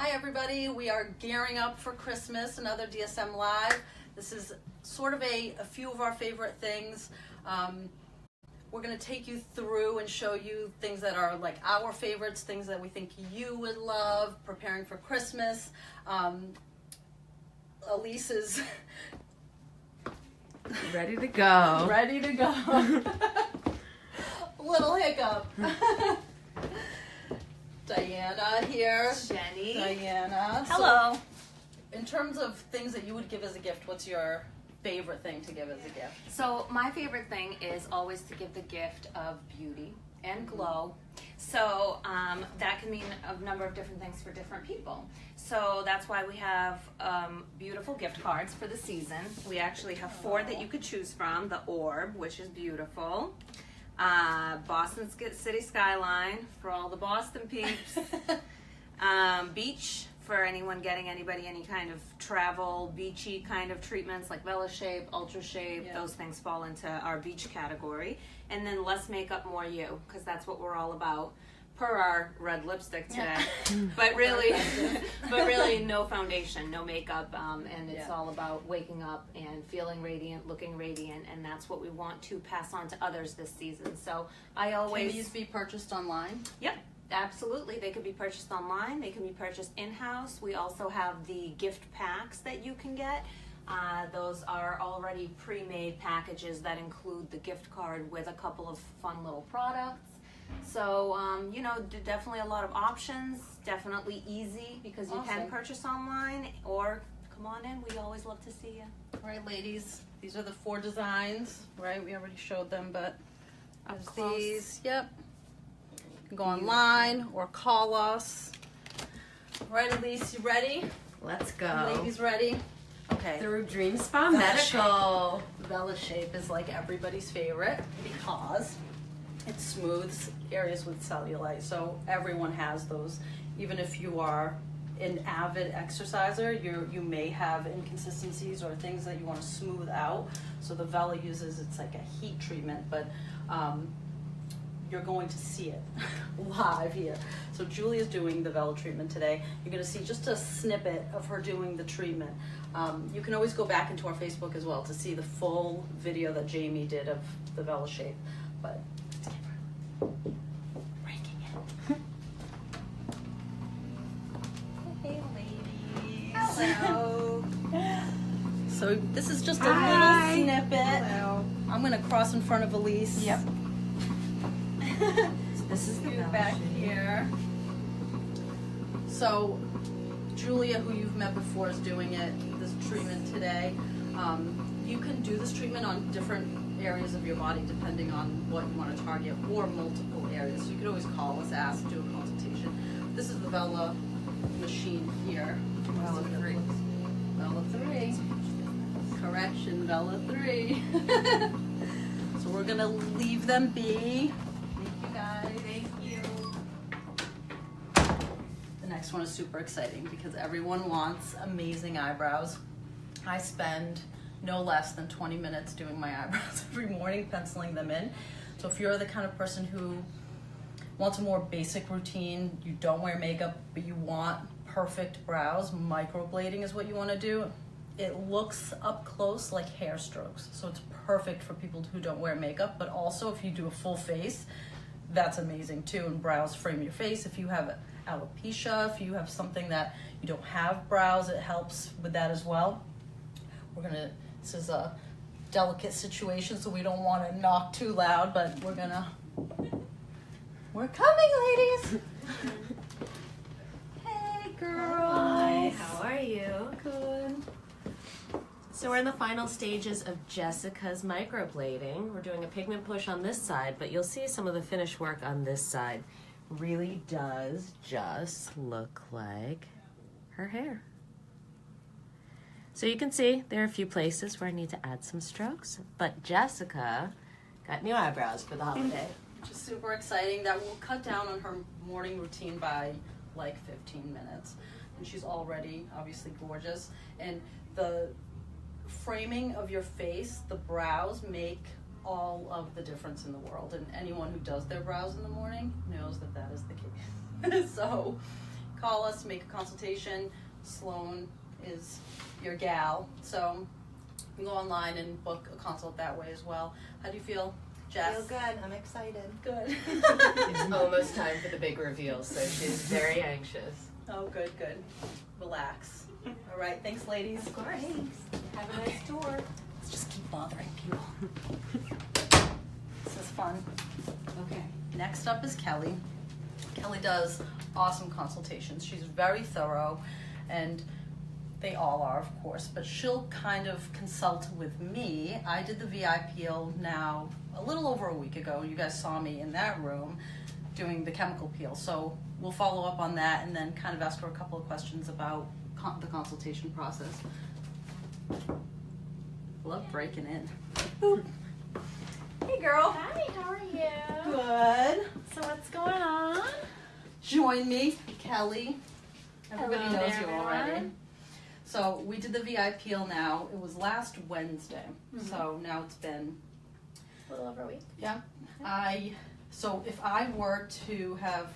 Hi everybody, we are gearing up for Christmas, another DSM Live. This is sort of a few of our favorite things. We're going to take you through and show you things that are like our favorites, things that we think you would love, preparing for Christmas. Elise is ready to go. Ready to go. Little hiccup. Diana here. Jenny. Diana. Hello. So, in terms of things that you would give as a gift, what's your favorite thing to give as a gift? So my favorite thing is always to give the gift of beauty and glow. So that can mean a number of different things for different people. So that's why we have beautiful gift cards for the season. We actually have 4 that you could choose from. The Orb, which is beautiful. Boston City Skyline for all the Boston peeps. Beach for anyone getting anybody any kind of travel beachy kind of treatments like Vela Shape, Ultra Shape. Yeah. Those things fall into our beach category. And then less makeup, more you, because that's what we're all about. Per our red lipstick today, but really no foundation, no makeup, and it's all about waking up and feeling radiant, looking radiant, and that's what we want to pass on to others this season. So I always... Can these be purchased online? Yep, absolutely. They can be purchased online. They can be purchased in-house. We also have the gift packs that you can get. Those are already pre-made packages that include the gift card with a couple of fun little products. So, definitely a lot of options, definitely easy because you can purchase online or come on in. We always love to see you. All right, ladies, these are the 4 designs, right? We already showed them, but there's these. Yep. You can go online or call us. All right, Elise, you ready? Let's go. Ladies ready? Okay. Through Dream Spa Medical. Vela Shape is like everybody's favorite because it smooths areas with cellulite, so everyone has those. Even if you are an avid exerciser, you may have inconsistencies or things that you want to smooth out. So the Vela uses, it's like a heat treatment, but you're going to see it live here. So Julia's doing the Vela treatment today. You're going to see just a snippet of her doing the treatment. You can always go back into our Facebook as well to see the full video that Jamie did of the Vela Shape. But breaking it. Hey, ladies. Hello. So this is just a little snippet. Hello. I'm gonna cross in front of Elise. Yep. This is the back here. So Julia, who you've met before, is doing this treatment today. You can do this treatment on different areas of your body depending on what you want to target, or multiple areas. So you could always call us, ask, do a consultation. This is the Vela machine here. Vela 3. Vela 3. Correction, Vela 3. So we're gonna leave them be. Thank you guys. Thank you. The next one is super exciting because everyone wants amazing eyebrows. I spend no less than 20 minutes doing my eyebrows every morning, penciling them in. So if you're the kind of person who wants a more basic routine, you don't wear makeup, but you want perfect brows, microblading is what you want to do. It looks up close like hair strokes. So it's perfect for people who don't wear makeup, but also if you do a full face, that's amazing too. And brows frame your face. If you have alopecia, if you have something that you don't have brows, it helps with that as well. This is a delicate situation, so we don't want to knock too loud, but we're coming, ladies. Hey, girls. Hi, how are you? Good. So we're in the final stages of Jessica's microblading. We're doing a pigment push on this side, but you'll see some of the finished work on this side. Really does just look like her hair. So you can see there are a few places where I need to add some strokes, but Jessica got new eyebrows for the holiday. Which is super exciting. That will cut down on her morning routine by like 15 minutes. And she's already obviously gorgeous. And the framing of your face, the brows make all of the difference in the world. And anyone who does their brows in the morning knows that that is the case. So call us to make a consultation. Sloan is your gal, so you can go online and book a consult that way as well. How do you feel, Jess? Feel good. I'm excited. Good. It's almost time for the big reveal, so she's very anxious. Oh, good, good. Relax. All right, thanks, ladies. Of course. Thanks. Have a nice tour. Let's just keep bothering people. This is fun. Okay, next up is Kelly. Kelly does awesome consultations. She's very thorough, and they all are, of course, but she'll kind of consult with me. I did the VI peel now a little over a week ago. You guys saw me in that room doing the chemical peel. So we'll follow up on that and then kind of ask her a couple of questions about the consultation process. Love breaking in. Boop. Hey girl. Hi, how are you? Good. So what's going on? Join me, Kelly. Everybody Hello knows there, you already. everyone. So we did the VI peel now. It was last Wednesday. So now it's been, A little over a week. yeah. So if I were to have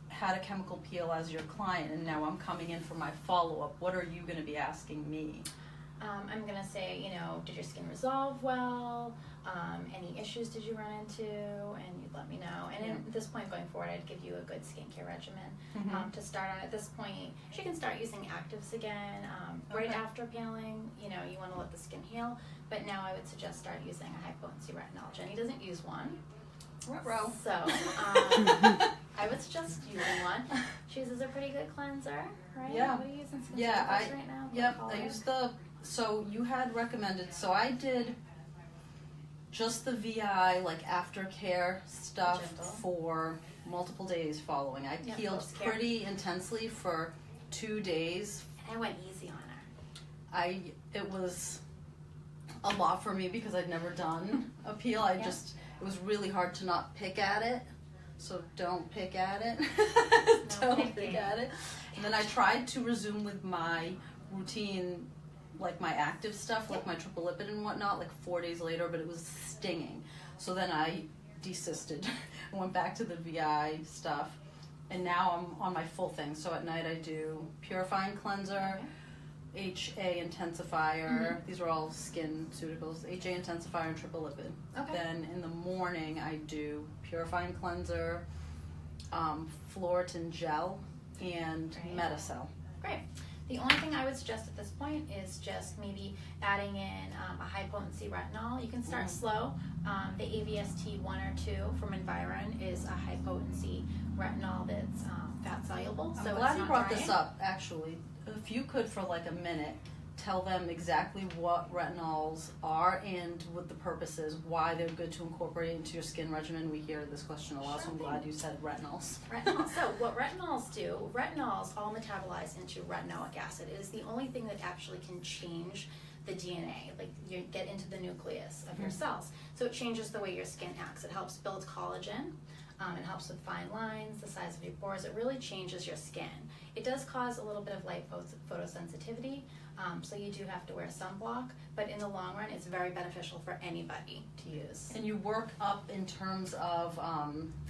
had a chemical peel as your client and now I'm coming in for my follow-up, what are you going to be asking me? I'm going to say, did your skin resolve well? Any issues did you run into? And you'd let me know. And at this point going forward, I'd give you a good skincare regimen to start on. At this point, she can start using actives again. Right Okay. after peeling, you want to let the skin heal. But now I would suggest start using a high-potency retinol. Jenny doesn't use one. Ruh-roh. So I would suggest using one. She uses a pretty good cleanser, right? Yeah. What are you using Yeah, right now? Yep, What I color? used so you had recommended, so I did just the VI, like aftercare stuff Gentle. for multiple days following. I Yeah, peeled post-care. pretty intensely for 2 days. And I went easy on her. It was a lot for me because I'd never done a peel. It was really hard to not pick at it. So don't pick at it. Don't pick picking. at it. And then I tried to resume with my routine, like my active stuff, like my triple lipid and whatnot, like 4 days later, but it was stinging. So then I desisted and went back to the VI stuff. And now I'm on my full thing. So at night I do purifying cleanser, HA intensifier. These are all skin pharmaceuticals. HA intensifier and triple lipid. Okay. Then in the morning I do purifying cleanser, Floritin gel, and Great. Metacel. Great. The only thing I would suggest at this point is just maybe adding in a high potency retinol. You can start slow. The AVST 1 or 2 from Environ is a high potency retinol that's fat soluble. I'm So glad it's you not brought drying. this up, actually. If you could, for like a minute, tell them exactly what retinols are and what the purpose is, why they're good to incorporate into your skin regimen. We hear this question a lot, so I'm glad you said retinols. Retinols. So what retinols do, retinols all metabolize into retinoic acid. It is the only thing that actually can change the DNA, like you get into the nucleus of your cells. So it changes the way your skin acts. It helps build collagen. It helps with fine lines, the size of your pores. It really changes your skin. It does cause a little bit of light photosensitivity, so you do have to wear sunblock, but in the long run, it's very beneficial for anybody to use. And you work up in terms of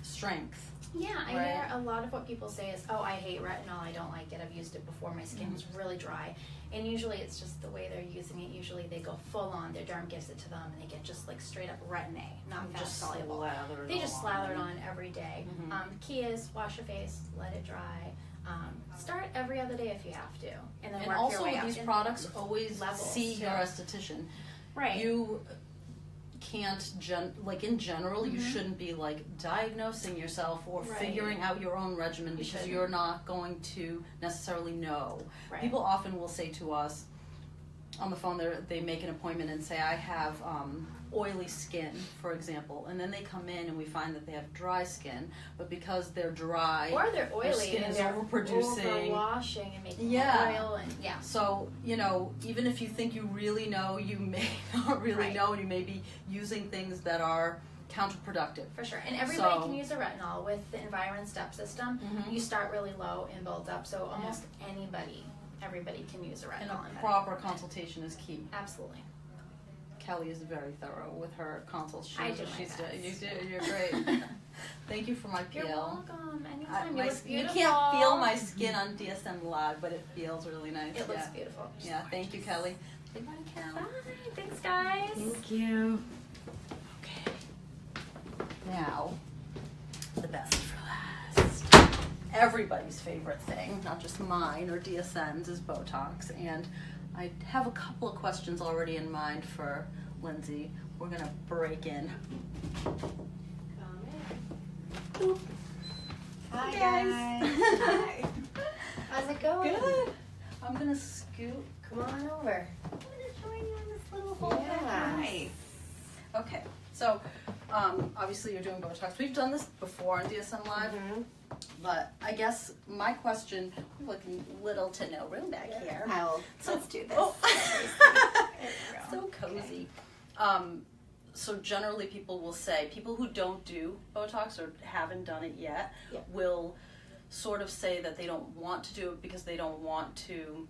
strength. Yeah, I Right. hear a lot of what people say is, oh, I hate retinol, I don't like it, I've used it before, my skin was really dry. And usually it's just the way they're using it. Usually they go full on, their derm gives it to them, and they get just like straight up retin-A, not fat Just soluble. slathered They just on. slather it on every day. Key is wash your face, let it dry. Start every other day if you have to, and then And work also your way up. these And products always levels, see your yeah. esthetician. right. You can't in general you shouldn't be like diagnosing yourself or Right. figuring out your own regimen because shouldn't. you're not going to necessarily know. Right. People often will say to us on the phone, they make an appointment and say, I have oily skin, for example, and then they come in and we find that they have dry skin, but because they're dry, or they're oily skin and is they're overproducing. overwashing and making Yeah. oil and yeah. So, even if you think you really know, you may not really Right. know, and you may be using things that are counterproductive. For sure. And everybody So- can use a retinol. With the Environ step system, you start really low and build up. So almost everybody can use a And retinol. a proper consultation is key. Absolutely. Kelly is very thorough with her consults. She I knows do what my she's doing. You best. do. You're great. Thank you for my You're peel. welcome. Anytime. You look You beautiful. can't feel my skin on DSM Live, but it feels really nice. It looks yeah. beautiful. Yeah, thank you, Kelly. Say bye, Kel. Bye. Thanks, guys. Thank you. Okay. Now, the best for last. Everybody's favorite thing, not just mine or DSM's, is Botox. And I have a couple of questions already in mind for Lindsay. We're gonna break in. Boop. Hi guys. Hi. How's it going? Good. I'm gonna scoot. Come on over. I'm gonna join you in this little hole. Yeah. Nice. Okay, so obviously you're doing Botox. We've done this before on DSM Live, but I guess my question, we're looking little to no room back here. Let's do this. Oh. There we So go. cozy. So generally people will say, people who don't do Botox or haven't done it yet will sort of say that they don't want to do it because they don't want to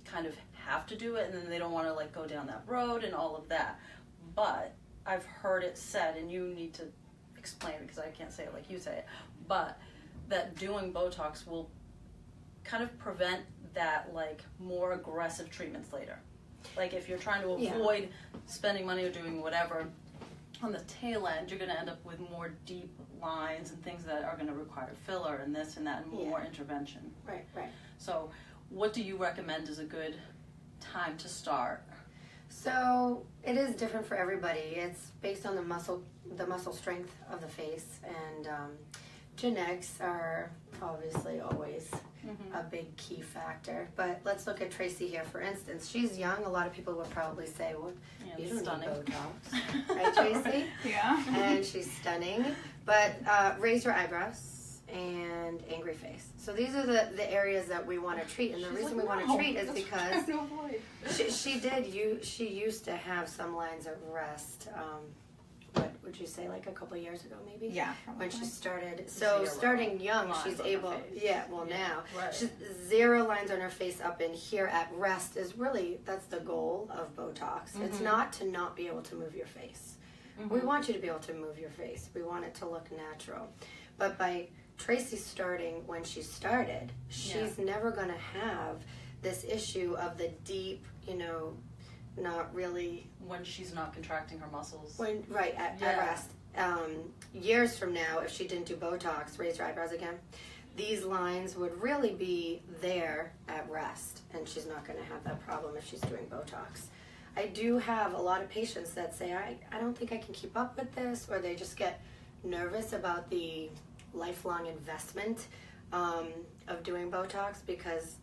kind of have to do it, and then they don't want to like go down that road and all of that. But I've heard it said, and you need to explain it because I can't say it like you say it, but that doing Botox will kind of prevent that like more aggressive treatments later. Like if you're trying to avoid spending money or doing whatever, on the tail end you're going to end up with more deep lines and things that are going to require filler and this and that and more intervention. Right. So what do you recommend is a good time to start? So it is different for everybody. It's based on the muscle strength of the face, and genetics are obviously always a big key factor. But let's look at Tracy here, for instance. She's young. A lot of people would probably say, well, you don't need Botox. Right, Tracy? Yeah. And she's stunning. But raise your eyebrows and angry face. So these are the areas that we want to treat. And the reason we want to treat is because she used to have some lines of rest. What would you say, like a couple of years ago, maybe? Yeah, when probably. she started. So starting young, she's able. Now Right. she's 0 lines on her face up in here at rest is really, that's the goal of Botox. It's not to not be able to move your face. We want you to be able to move your face. We want it to look natural. But by Tracy starting when she started, she's never going to have this issue of the deep, not really When she's not contracting her muscles. at rest. Years from now, if she didn't do Botox, raise your eyebrows again, these lines would really be there at rest, and she's not going to have that problem if she's doing Botox. I do have a lot of patients that say, I don't think I can keep up with this, or they just get nervous about the lifelong investment of doing Botox, because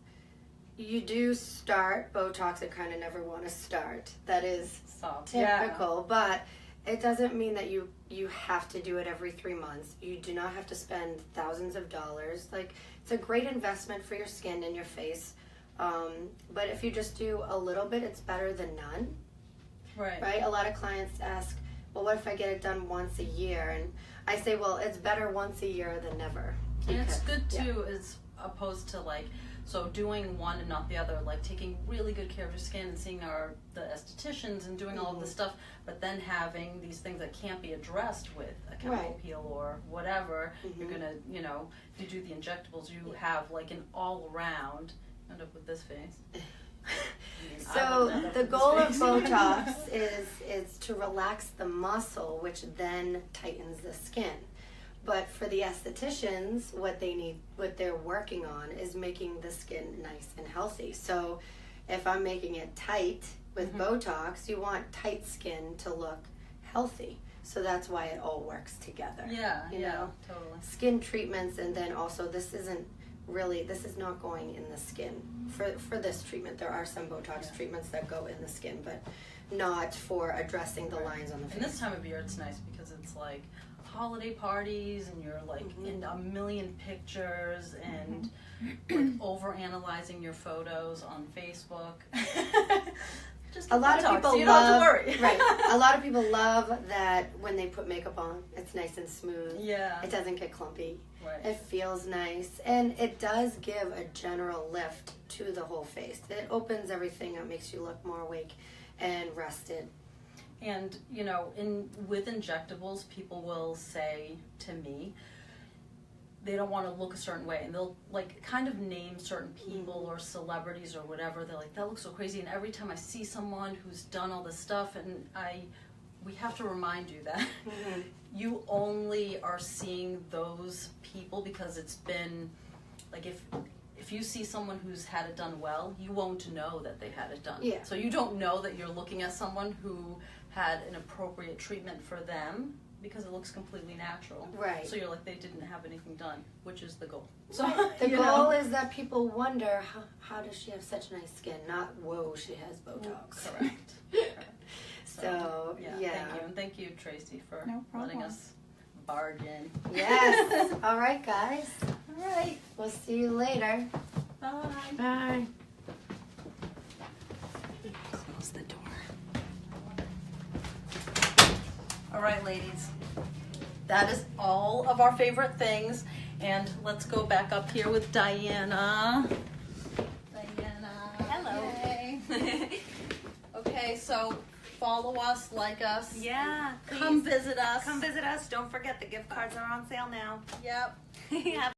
you do start Botox and kind of never want to start. That is typical, but it doesn't mean that you have to do it every 3 months. You do not have to spend thousands of dollars. Like, it's a great investment for your skin and your face. But if you just do a little bit, it's better than none. Right? A lot of clients ask, well, what if I get it done once a year? And I say, well, it's better once a year than never. And it's good too, as opposed to like, so doing one and not the other, like taking really good care of your skin and seeing the estheticians and doing all of this stuff, but then having these things that can't be addressed with a chemical peel or whatever. You're gonna, if you do the injectables, you have like an all around. End up with this face. So the goal of Botox is to relax the muscle, which then tightens the skin. But for the estheticians, what they're working on is making the skin nice and healthy. So if I'm making it tight with Botox, you want tight skin to look healthy. So that's why it all works together. You know? Totally. Skin treatments, and then also this is not going in the skin. For this treatment, there are some Botox treatments that go in the skin, but not for addressing the lines on the face. And this time of year, it's nice because it's like holiday parties, and you're like in a million pictures, and like over analyzing your photos on Facebook. Just a lot of people so you don't have to worry. A lot of people love that when they put makeup on, it's nice and smooth. Yeah. It doesn't get clumpy. Right. It feels nice, and it does give a general lift to the whole face. It opens everything up, makes you look more awake and rested. And with injectables, people will say to me they don't want to look a certain way, and they'll like kind of name certain people or celebrities or whatever. They're like, that looks so crazy. And every time I see someone who's done all this stuff, and we have to remind you that you only are seeing those people because it's been like, if you see someone who's had it done well, you won't know that they had it done. Yeah. So you don't know that you're looking at someone who had an appropriate treatment for them because it looks completely natural. Right. So you're like, they didn't have anything done, which is the goal. So the goal is that people wonder, how does she have such nice skin? Not, whoa, she has Botox. Correct. So, yeah. Thank you. And thank you, Tracy, for letting us bargain. Yes. All right, guys. All right. We'll see you later. Bye. Bye. Close the door. All right, ladies. That is all of our favorite things. And let's go back up here with Diana. Hello. Yay. Okay, so follow us, like us. Yeah. Come visit us. Come visit us. Don't forget the gift cards are on sale now. Yep. Have